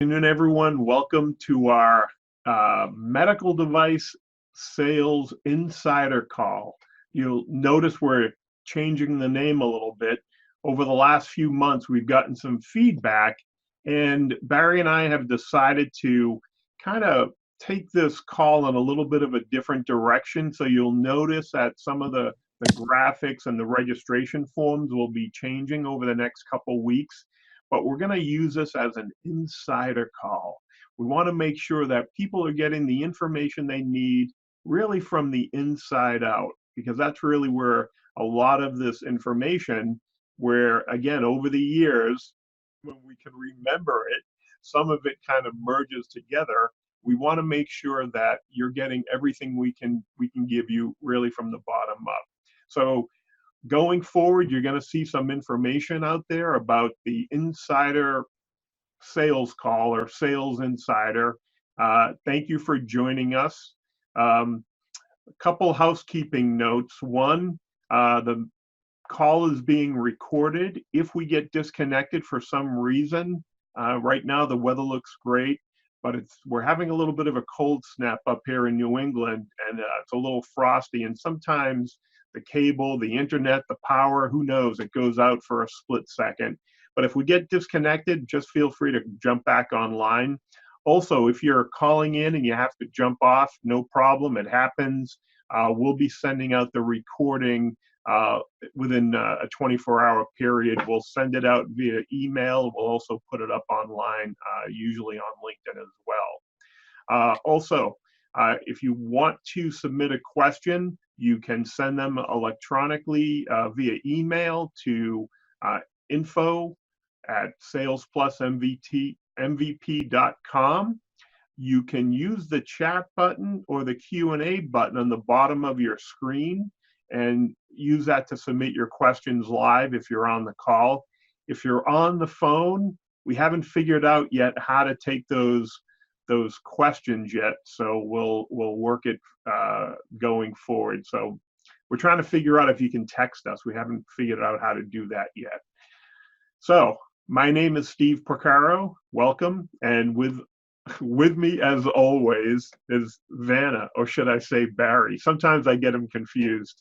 Good afternoon, everyone. Welcome to our medical device sales insider call. You'll notice we're changing the name a little bit. Over the last few months, we've gotten some feedback, and Barry and I have decided to kind of take this call in a little bit of a different direction. So you'll notice that some of the graphics and the registration forms will be changing over the next couple weeks, but we're going to use this as an insider call. We want to make sure that people are getting the information they need really from the inside out, because that's really where a lot of this information, where again, over the years, when we can remember it, some of it kind of merges together. We want to make sure that you're getting everything we can give you really from the bottom up. So going forward, you're going to see some information out there about the insider sales call or sales insider. Thank you for joining us. A couple housekeeping notes. One, the call is being recorded. If we get disconnected for some reason, right now the weather looks great, but we're having a little bit of a cold snap up here in New England, and it's a little frosty, and sometimes the cable, the internet, the power, who knows, it goes out for a split second. But if we get disconnected, just feel free to jump back online. Also, if you're calling in and you have to jump off, no problem, it happens. We'll be sending out the recording within a 24-hour period. We'll send it out via email. We'll also put it up online, usually on LinkedIn as well. Also, if you want to submit a question, you can send them electronically via email to info@salesplusmvp.com. You can use the chat button or the Q&A button on the bottom of your screen and use that to submit your questions live if you're on the call. If you're on the phone, we haven't figured out yet how to take those questions yet, so we'll work it going forward. So we're trying to figure out if you can text us. We haven't figured out how to do that yet. So my name is Steve Porcaro. Welcome, and with me as always is Vanna, or should I say Barry? Sometimes I get them confused.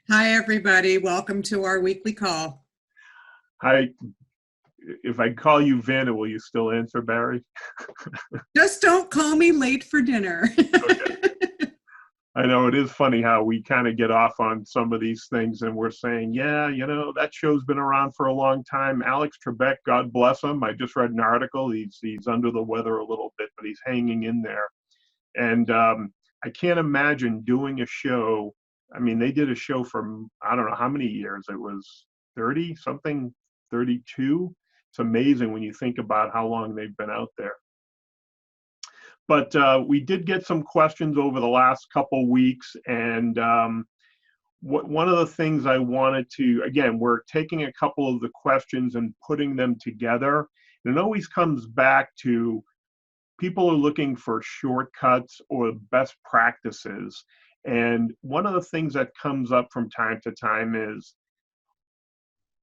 Hi everybody, welcome to our weekly call. Hi. If I call you Vanna, will you still answer, Barry? Just don't call me late for dinner. Okay. I know it is funny how we kind of get off on some of these things and we're saying, yeah, that show's been around for a long time. Alex Trebek, God bless him. I just read an article. He's under the weather a little bit, but he's hanging in there. And I can't imagine doing a show. I mean, they did a show for, I don't know how many years. It was 30 something, 32. It's amazing when you think about how long they've been out there. But we did get some questions over the last couple weeks, and one of the things I wanted to, again, we're taking a couple of the questions and putting them together. And it always comes back to people are looking for shortcuts or best practices. And one of the things that comes up from time to time is,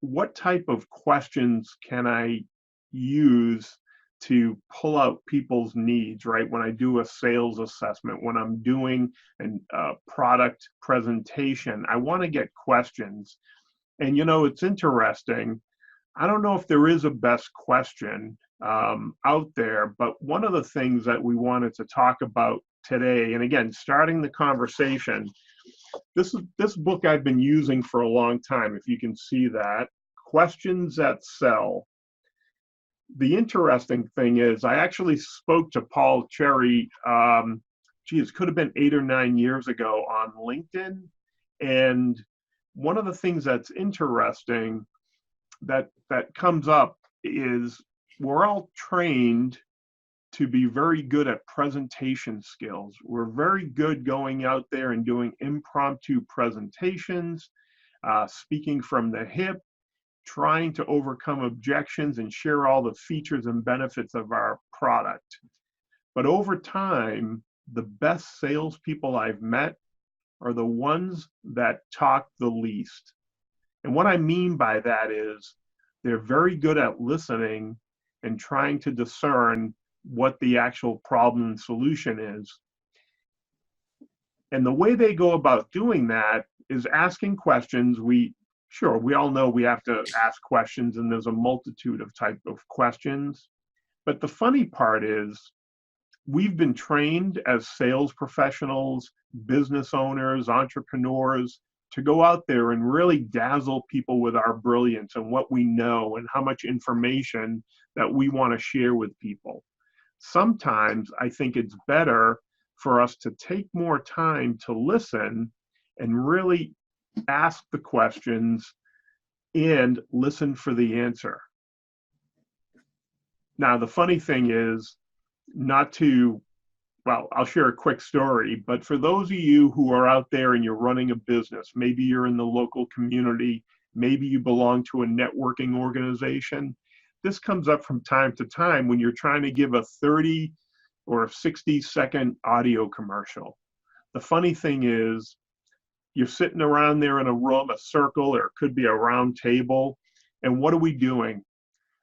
what type of questions can I use to pull out people's needs, right? When I do a sales assessment, when I'm doing a product presentation, I want to get questions. And it's interesting. I don't know if there is a best question out there, but one of the things that we wanted to talk about today, and again, starting the conversation, this book I've been using for a long time, if you can see that, Questions That Sell. The interesting thing is I actually spoke to Paul Cherry, it could have been 8 or 9 years ago on LinkedIn. And one of the things that's interesting that comes up is we're all trained to be very good at presentation skills. We're very good going out there and doing impromptu presentations, speaking from the hip, trying to overcome objections and share all the features and benefits of our product. But over time, the best salespeople I've met are the ones that talk the least. And what I mean by that is they're very good at listening and trying to discern what the actual problem and solution is. And the way they go about doing that is asking questions. We all know we have to ask questions, and there's a multitude of type of questions. But the funny part is we've been trained as sales professionals, business owners, entrepreneurs to go out there and really dazzle people with our brilliance and what we know and how much information that we want to share with people. Sometimes I think it's better for us to take more time to listen and really ask the questions and listen for the answer. Now, the funny thing is, I'll share a quick story, but for those of you who are out there and you're running a business, maybe you're in the local community, maybe you belong to a networking organization, this comes up from time to time when you're trying to give a 30 or 60-second audio commercial. The funny thing is, you're sitting around there in a room, a circle, or it could be a round table, and what are we doing?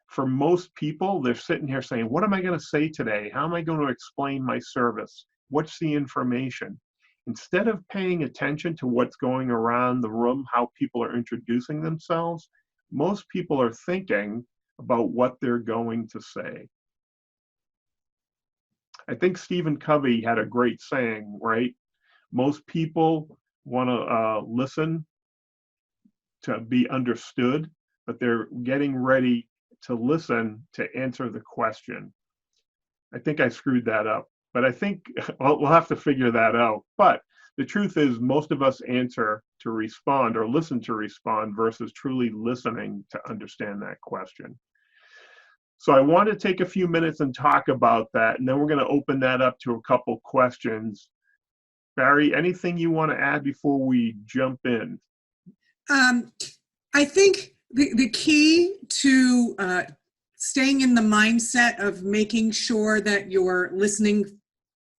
For most people, they're sitting here saying, what am I going to say today? How am I going to explain my service? What's the information? Instead of paying attention to what's going around the room, how people are introducing themselves, most people are thinking about what they're going to say. I think Stephen Covey had a great saying, right? Most people want to listen to be understood, but they're getting ready to listen to answer the question. I think I screwed that up, but I think we'll have to figure that out. But the truth is, most of us answer to respond or listen to respond versus truly listening to understand that question. So I want to take a few minutes and talk about that, and then we're going to open that up to a couple questions. Bari, anything you want to add before we jump in? I think the key to staying in the mindset of making sure that you're listening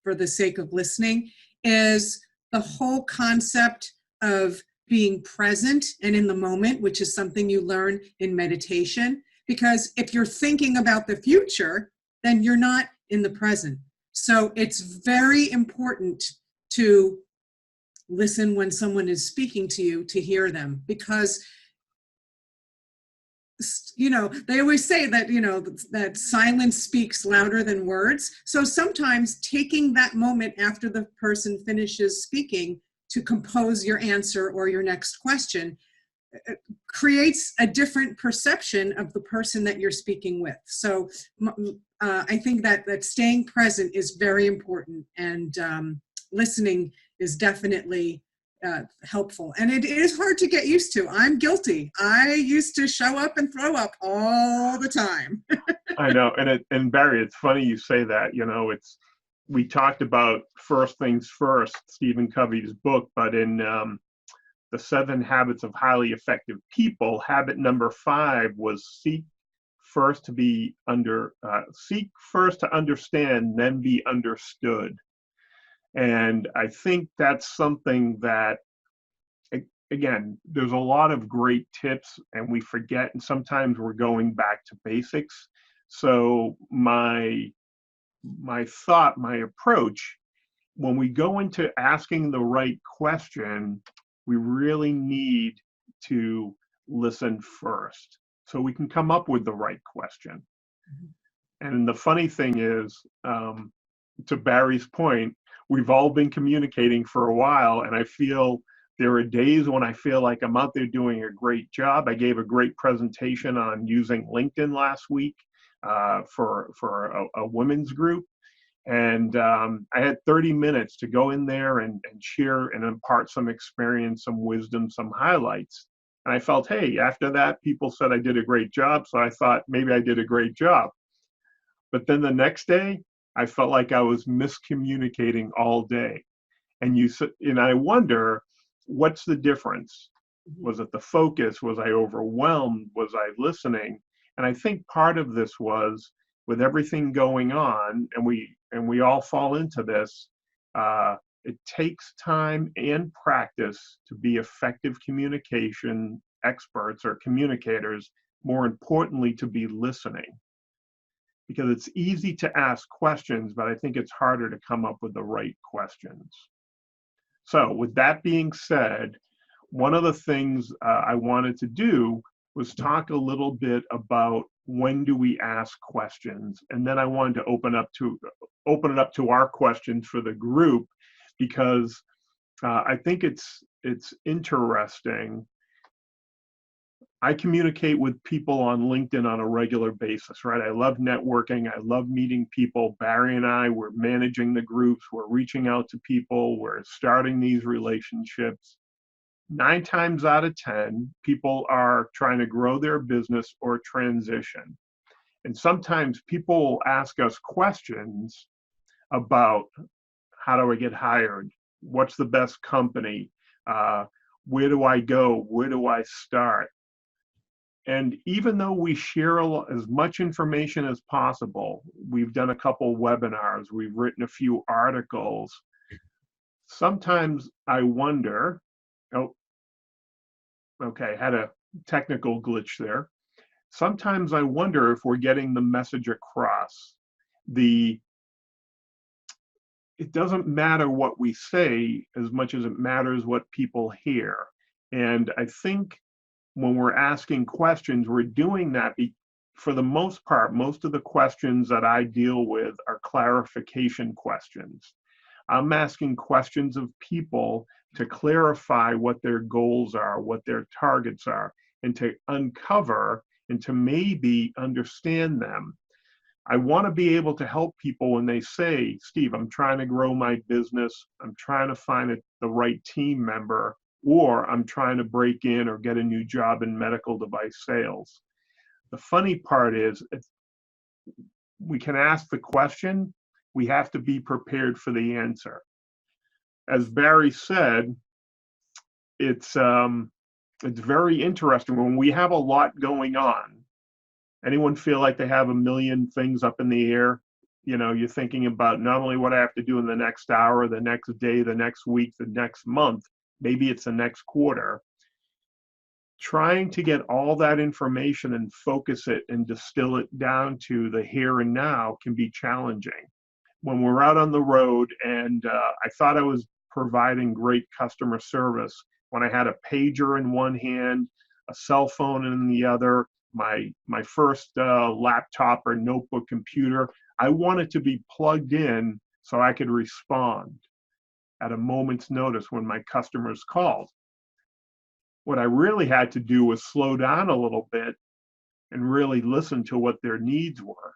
for the sake of listening is the whole concept of being present and in the moment, which is something you learn in meditation. Because if you're thinking about the future, then you're not in the present. So it's very important to listen when someone is speaking to you, to hear them, because they always say that, that silence speaks louder than words. So sometimes taking that moment after the person finishes speaking to compose your answer or your next question creates a different perception of the person that you're speaking with. So I think that staying present is very important, and listening is definitely helpful. And it is hard to get used to. I'm guilty. I used to show up and throw up all the time. I know. And Bari, it's funny you say that. We talked about First Things First, Stephen Covey's book, but in the 7 Habits of Highly Effective People, habit number 5 was seek first to understand, then be understood. And I think that's something that, again, there's a lot of great tips and we forget, and sometimes we're going back to basics. So my approach, when we go into asking the right question, we really need to listen first so we can come up with the right question. And the funny thing is, to Bari's point, we've all been communicating for a while, and I feel there are days when I feel like I'm out there doing a great job. I gave a great presentation on using LinkedIn last week for a women's group. And I had 30 minutes to go in there and share and impart some experience, some wisdom, some highlights. And I felt, hey, after that, people said I did a great job. So I thought maybe I did a great job. But then the next day, I felt like I was miscommunicating all day. And I wonder, what's the difference? Was it the focus? Was I overwhelmed? Was I listening? And I think part of this was, with everything going on, and we all fall into this, it takes time and practice to be effective communication experts or communicators, more importantly, to be listening. because it's easy to ask questions, but I think it's harder to come up with the right questions. So with that being said, one of the things I wanted to do was talk a little bit about when do we ask questions, and then I wanted to open it up to our questions for the group, because I think it's interesting. I communicate with people on LinkedIn on a regular basis, right? I love networking. I love meeting people. Bari and I, we're managing the groups. We're reaching out to people. We're starting these relationships. 9 times out of 10, people are trying to grow their business or transition. And sometimes people will ask us questions about, how do I get hired? What's the best company? Where do I go? Where do I start? And even though we share as much information as possible, we've done a couple webinars, we've written a few articles, sometimes I wonder, oh, okay, had a technical glitch there. Sometimes I wonder if we're getting the message across. It doesn't matter what we say as much as it matters what people hear. And I think when we're asking questions, we're doing that for the most part. Most of the questions that I deal with are clarification questions. I'm asking questions of people to clarify what their goals are, what their targets are, and to uncover and to maybe understand them. I want to be able to help people when they say, Steve, I'm trying to grow my business, I'm trying to find the right team member, or I'm trying to break in or get a new job in medical device sales. The funny part is, we can ask the question, we have to be prepared for the answer. As Bari said, it's very interesting when we have a lot going on. Anyone feel like they have a million things up in the air? You know, you're thinking about not only what I have to do in the next hour, the next day, the next week, the next month, maybe it's the next quarter. Trying to get all that information and focus it and distill it down to the here and now can be challenging. When we're out on the road, and I thought I was providing great customer service when I had a pager in one hand, a cell phone in the other, my first laptop or notebook computer. I wanted to be plugged in so I could respond at a moment's notice when my customers called. What I really had to do was slow down a little bit and really listen to what their needs were.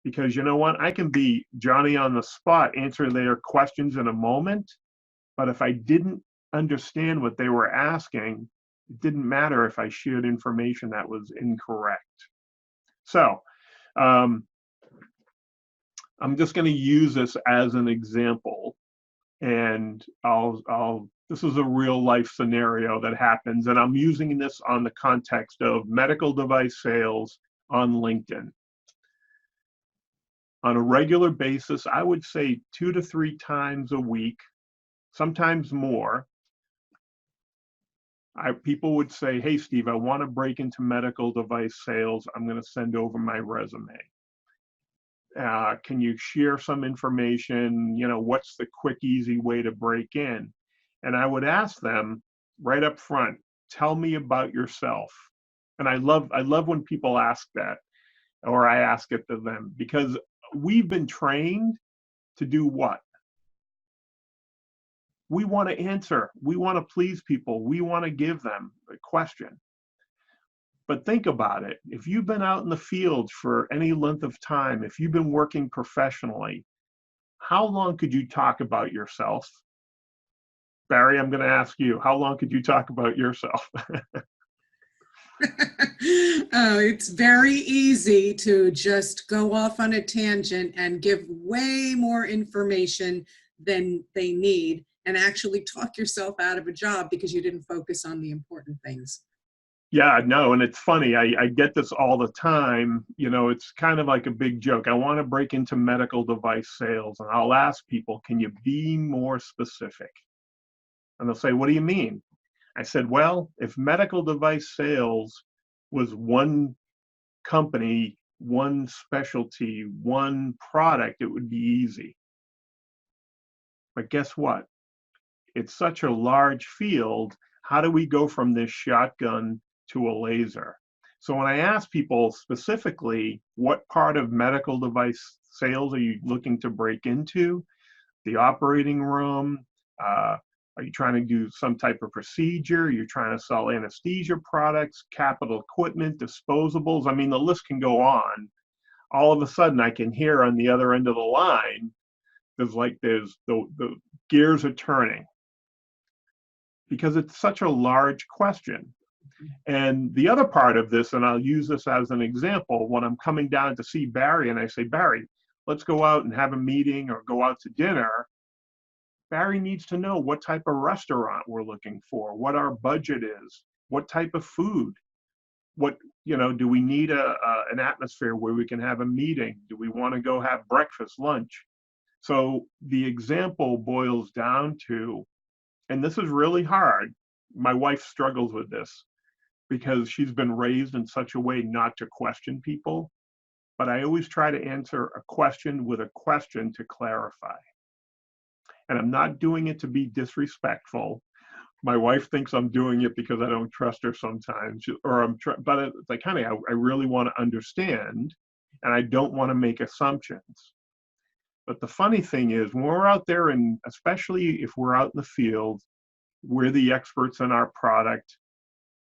Because you know what? I can be Johnny on the spot, answer their questions in a moment, but if I didn't understand what they were asking, it didn't matter if I shared information that was incorrect. So I'm just going to use this as an example, and this is a real life scenario that happens, and I'm using this on the context of medical device sales on LinkedIn. On a regular basis, I would say 2 to 3 times a week, sometimes more, people would say, hey, Steve, I want to break into medical device sales. I'm going to send over my resume. Can you share some information? You know, what's the quick, easy way to break in? And I would ask them right up front, tell me about yourself. And I love when people ask that, or I ask it to them, because we've been trained to do what? We want to answer. We want to please people. We want to give them a question. But think about it. If you've been out in the field for any length of time, if you've been working professionally, how long could you talk about yourself? Bari, I'm going to ask you, how long could you talk about yourself? It's very easy to just go off on a tangent and give way more information than they need and actually talk yourself out of a job because you didn't focus on the important things. Yeah, no, and it's funny. I get this all the time. You know, it's kind of like a big joke. I want to break into medical device sales, and I'll ask people, can you be more specific? And they'll say, what do you mean? I said, well, if medical device sales was one company one specialty, one product, it would be easy. But guess what? It's such a large field. How do we go from this shotgun to a laser? So when I ask people specifically, what part of medical device sales are you looking to break into? The operating room? Are you trying to do some type of procedure? You're trying to sell anesthesia products, capital equipment, disposables. I mean, the list can go on. All of a sudden, I can hear on the other end of the line, there's the gears are turning because it's such a large question. And the other part of this, and I'll use this as an example, when I'm coming down to see Bari and I say, Bari, let's go out and have a meeting or go out to dinner. Bari needs to know what type of restaurant we're looking for, what our budget is, what type of food, do we need an atmosphere where we can have a meeting? Do we want to go have breakfast, lunch? So the example boils down to, and this is really hard, my wife struggles with this because she's been raised in such a way not to question people, but I always try to answer a question with a question to clarify. And I'm not doing it to be disrespectful. My wife thinks I'm doing it because I don't trust her sometimes, but it's like, honey, I really want to understand, and I don't want to make assumptions. But the funny thing is, when we're out there, and especially if we're out in the field, we're the experts in our product.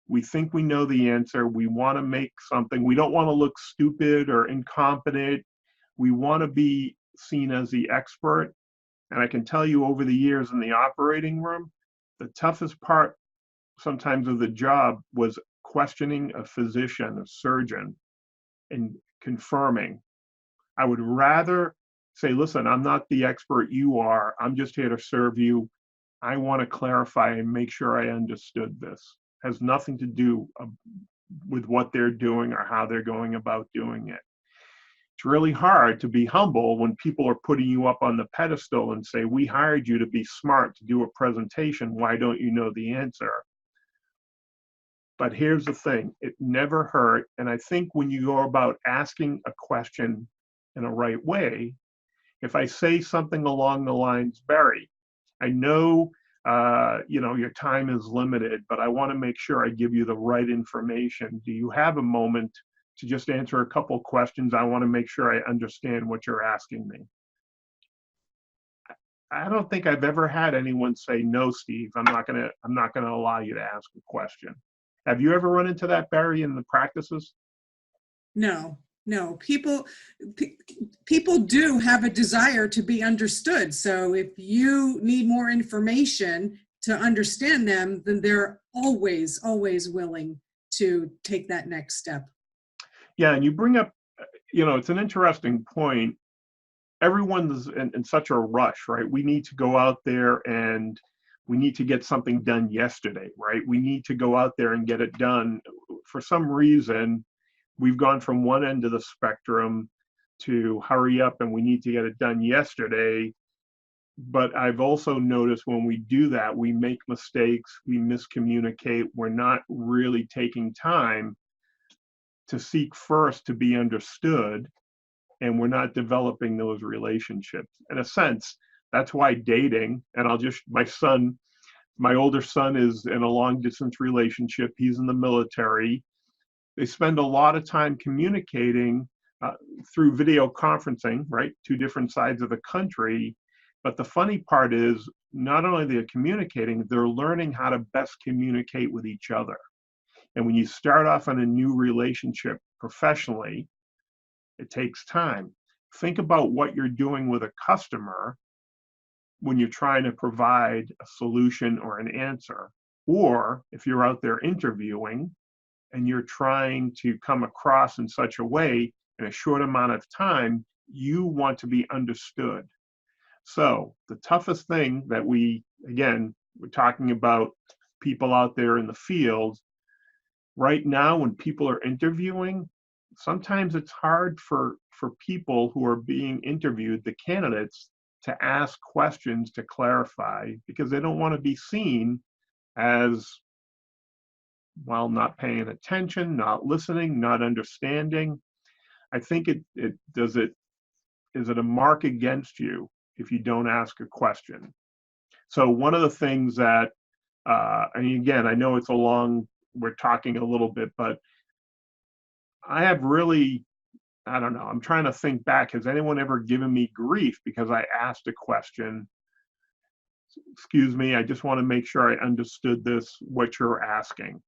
We think we know the answer. We want to make something. We don't want to look stupid or incompetent. We want to be seen as the expert. And I can tell you, over the years in the operating room, the toughest part sometimes of the job was questioning a physician, a surgeon, and confirming. I would rather say, listen, I'm not the expert you are. I'm just here to serve you. I want to clarify and make sure I understood this. It has nothing to do with what they're doing or how they're going about doing it. It's really hard to be humble when people are putting you up on the pedestal and say, we hired you to be smart, to do a presentation. Why don't you know the answer? But here's the thing, it never hurt. And I think when you go about asking a question in a right way, if I say something along the lines, Bari, I know your time is limited, but I want to make sure I give you the right information. Do you have a moment to just answer a couple questions? I want to make sure I understand what you're asking me. I don't think I've ever had anyone say, no, Steve, I'm not gonna allow you to ask a question. Have you ever run into that, Bari, in the practices? No. People do have a desire to be understood. So if you need more information to understand them, then they're always willing to take that next step. Yeah, and you bring up, it's an interesting point. Everyone's in such a rush, right? We need to go out there and we need to get something done yesterday, right? We need to go out there and get it done. For some reason, we've gone from one end of the spectrum to hurry up and we need to get it done yesterday. But I've also noticed when we do that, we make mistakes, we miscommunicate, we're not really taking time to seek first to be understood, and we're not developing those relationships. In a sense, that's why dating, and my older son is in a long distance relationship. He's in the military. They spend a lot of time communicating through video conferencing, right? Two different sides of the country. But the funny part is, not only they're communicating, they're learning how to best communicate with each other. And when you start off in a new relationship professionally, it takes time. Think about what you're doing with a customer when you're trying to provide a solution or an answer. Or if you're out there interviewing and you're trying to come across in such a way in a short amount of time, you want to be understood. So the toughest thing that we're talking about people out there in the field. Right now, when people are interviewing, sometimes it's hard for people who are being interviewed, the candidates, to ask questions to clarify because they don't want to be seen as, well, not paying attention, not listening, not understanding. I think is it a mark against you if you don't ask a question? So one of the things that, and again, I know we're talking a little bit, but I have really, I don't know, I'm trying to think back. Has anyone ever given me grief because I asked a question? Excuse me, I just want to make sure I understood what you're asking.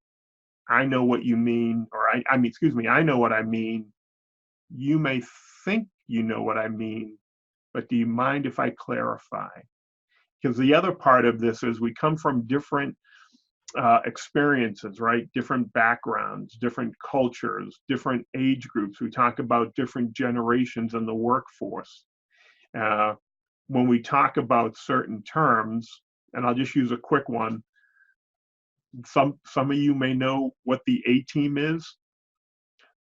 I know what you mean, or I mean, excuse me, I know what I mean. You may think you know what I mean, but do you mind if I clarify? Because the other part of this is we come from different experiences, right? Different backgrounds, different cultures, different age groups. We talk about different generations in the workforce. When we talk about certain terms, and I'll just use a quick one. Some of you may know what the A-team is.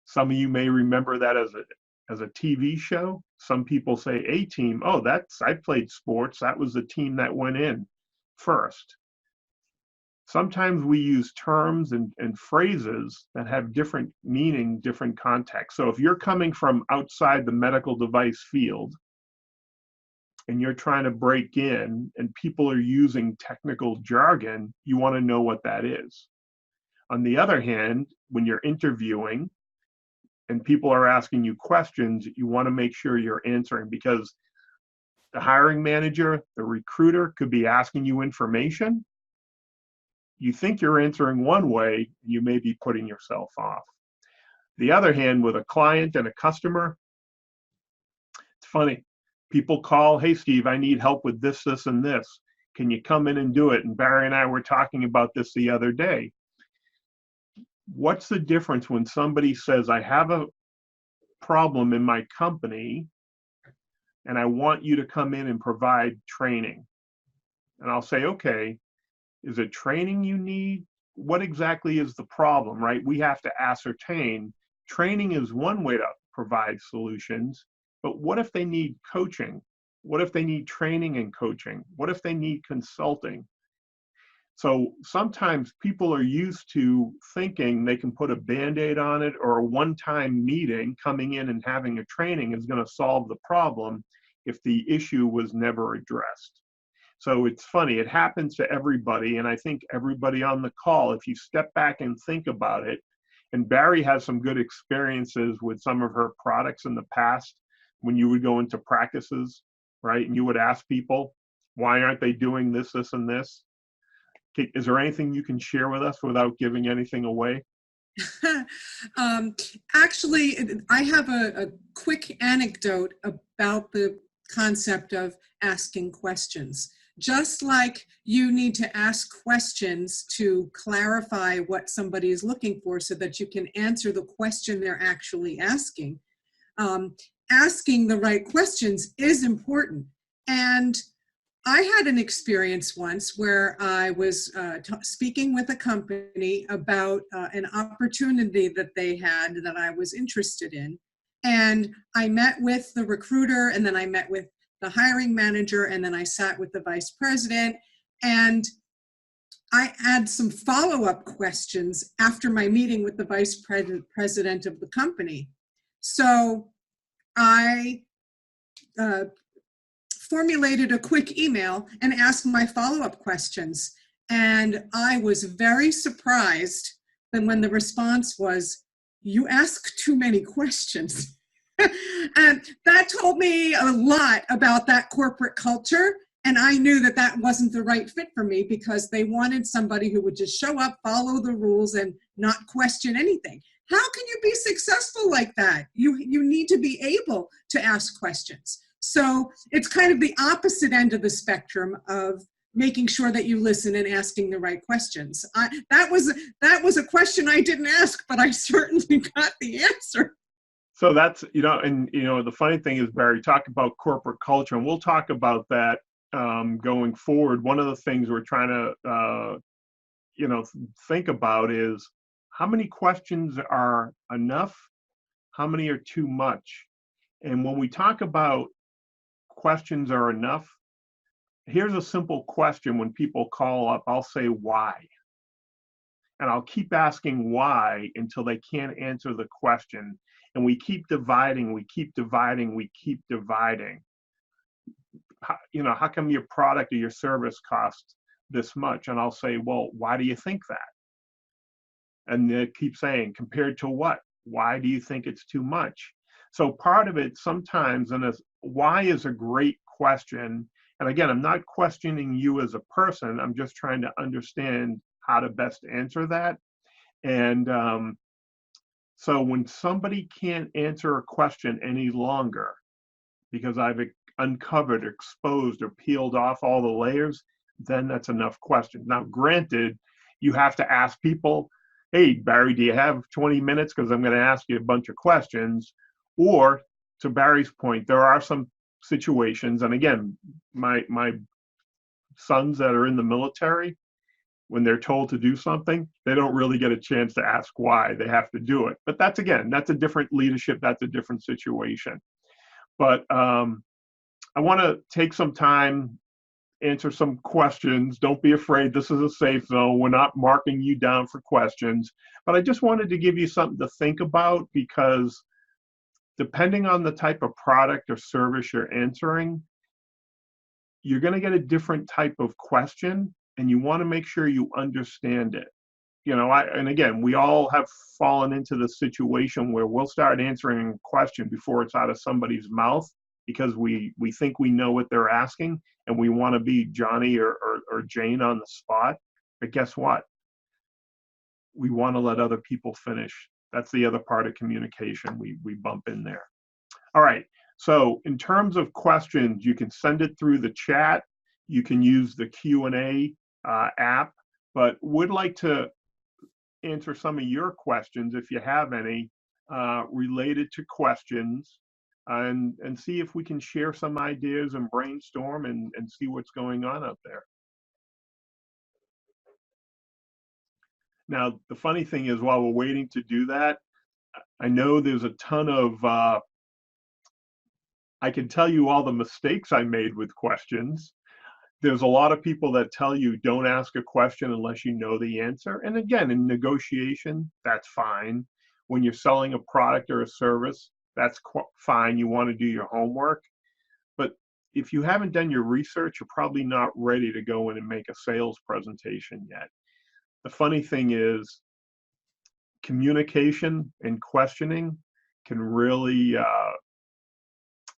Some of you may remember that as a TV show. Some people say A-team. Oh, I played sports. That was the team that went in first. Sometimes we use terms and phrases that have different meaning, different context. So if you're coming from outside the medical device field and you're trying to break in and people are using technical jargon, you want to know what that is. On the other hand, when you're interviewing and people are asking you questions, you want to make sure you're answering, because the hiring manager, the recruiter could be asking you information. You think you're answering one way, you may be putting yourself off. The other hand, with a client and a customer, it's funny. People call, hey, Steve, I need help with this, this, and this. Can you come in and do it? And Bari and I were talking about this the other day. What's the difference when somebody says, I have a problem in my company and I want you to come in and provide training? And I'll say, okay, is it training you need? What exactly is the problem, right? We have to ascertain. Training is one way to provide solutions, but what if they need coaching? What if they need training and coaching? What if they need consulting? So sometimes people are used to thinking they can put a Band-Aid on it, or a one-time meeting coming in and having a training is going to solve the problem if the issue was never addressed. So it's funny, it happens to everybody, and I think everybody on the call, if you step back and think about it, and Bari has some good experiences with some of her products in the past when you would go into practices, right? And you would ask people, why aren't they doing this, this, and this? Is there anything you can share with us without giving anything away? Actually, I have a quick anecdote about the concept of asking questions. Just like you need to ask questions to clarify what somebody is looking for so that you can answer the question they're actually asking, asking the right questions is important. And I had an experience once where I was speaking with a company about an opportunity that they had that I was interested in. And I met with the recruiter, and then I met with the hiring manager, and then I sat with the vice president. And I had some follow-up questions after my meeting with the vice president of the company. So I formulated a quick email and asked my follow-up questions. And I was very surprised that when the response was, you ask too many questions. And that told me a lot about that corporate culture. And I knew that that wasn't the right fit for me, because they wanted somebody who would just show up, follow the rules, and not question anything. How can you be successful like that? You need to be able to ask questions. So it's kind of the opposite end of the spectrum of making sure that you listen and asking the right questions. That was a question I didn't ask, but I certainly got the answer. So that's, the funny thing is, Bari, talk about corporate culture, and we'll talk about that going forward. One of the things we're trying to, think about is how many questions are enough, how many are too much. And when we talk about questions are enough, here's a simple question. When people call up, I'll say, why? And I'll keep asking why until they can't answer the question. and we keep dividing, we keep dividing, we keep dividing. How come your product or your service costs this much? And I'll say, well, why do you think that? And they keep saying, compared to what? Why do you think it's too much? So part of it sometimes, and why is a great question. And again, I'm not questioning you as a person. I'm just trying to understand how to best answer that. And so when somebody can't answer a question any longer because I've uncovered, exposed, or peeled off all the layers, then that's enough questions. Now, granted, you have to ask people, hey, Bari, do you have 20 minutes? Because I'm going to ask you a bunch of questions. Or to Bari's point, there are some situations, and again, my sons that are in the military, when they're told to do something, they don't really get a chance to ask why. They have to do it. But that's a different leadership. That's a different situation. But I want to take some time, answer some questions. Don't be afraid. This is a safe zone. We're not marking you down for questions. But I just wanted to give you something to think about, because depending on the type of product or service you're answering, you're going to get a different type of question, and you want to make sure you understand it. And again, we all have fallen into the situation where we'll start answering a question before it's out of somebody's mouth because we think we know what they're asking, and we want to be Johnny or Jane on the spot. But guess what? We want to let other people finish. That's the other part of communication we bump in there. All right. So in terms of questions, you can send it through the chat. You can use the Q&A app, but would like to answer some of your questions, if you have any, related to questions, and see if we can share some ideas and brainstorm and see what's going on out there. Now, the funny thing is, while we're waiting to do that, I know there's a ton of, I can tell you all the mistakes I made with questions. There's a lot of people that tell you don't ask a question unless you know the answer. And again, in negotiation, that's fine. When you're selling a product or a service, that's fine. You want to do your homework. But if you haven't done your research, you're probably not ready to go in and make a sales presentation yet. The funny thing is, communication and questioning can really,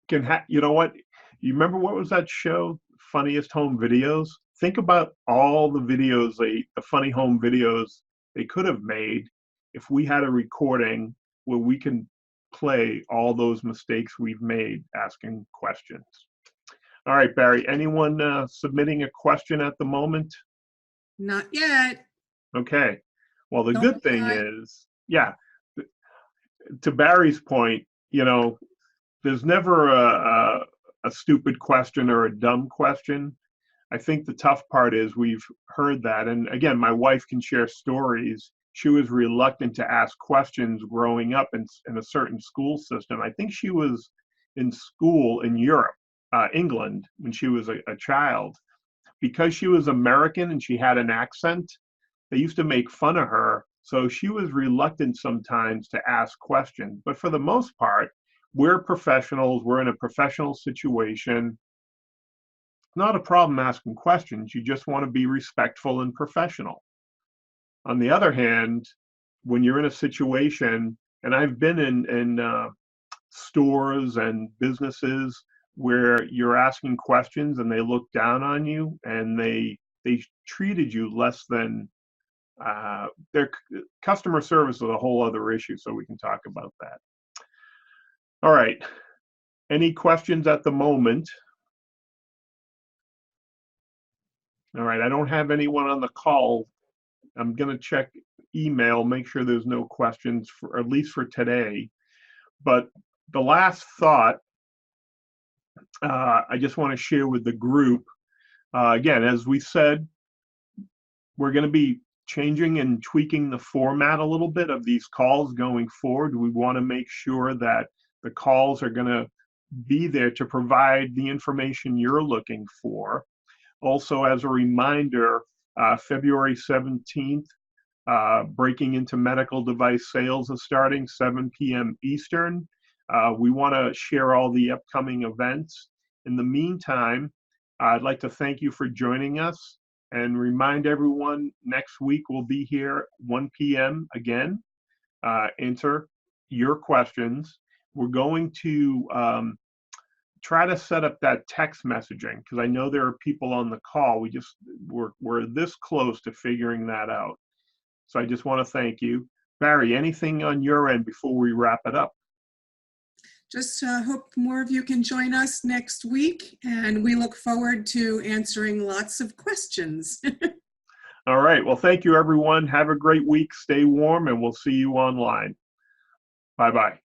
you know what? You remember what was that show, Funniest Home Videos? Think about all the videos, the funny home videos they could have made if we had a recording where we can play all those mistakes we've made asking questions. All right, Bari, anyone submitting a question at the moment? Not yet. Okay. Well, the good thing is, yeah, to Bari's point, there's never a stupid question or a dumb question. I think the tough part is we've heard that. And again, my wife can share stories. She was reluctant to ask questions growing up in a certain school system. I think she was in school in Europe, England, when she was a child. Because she was American and she had an accent, they used to make fun of her. So she was reluctant sometimes to ask questions. But for the most part, we're professionals. We're in a professional situation. Not a problem asking questions. You just want to be respectful and professional. On the other hand, when you're in a situation, and I've been in stores and businesses where you're asking questions and they look down on you and they treated you less than their customer service is a whole other issue, so we can talk about that. All right. Any questions at the moment? All right. I don't have anyone on the call. I'm going to check email, make sure there's no questions, for at least for today. But the last thought I just want to share with the group. Again, as we said, we're going to be changing and tweaking the format a little bit of these calls going forward. We want to make sure that the calls are going to be there to provide the information you're looking for. Also, as a reminder, February 17th, Breaking into medical device sales is starting 7 p.m. Eastern. We want to share all the upcoming events. In the meantime, I'd like to thank you for joining us and remind everyone next week we'll be here 1 p.m. again. Enter your questions. We're going to try to set up that text messaging because I know there are people on the call. We're this close to figuring that out. So I just want to thank you. Bari, anything on your end before we wrap it up? Just hope more of you can join us next week, and we look forward to answering lots of questions. All right. Well, thank you, everyone. Have a great week. Stay warm, and we'll see you online. Bye-bye.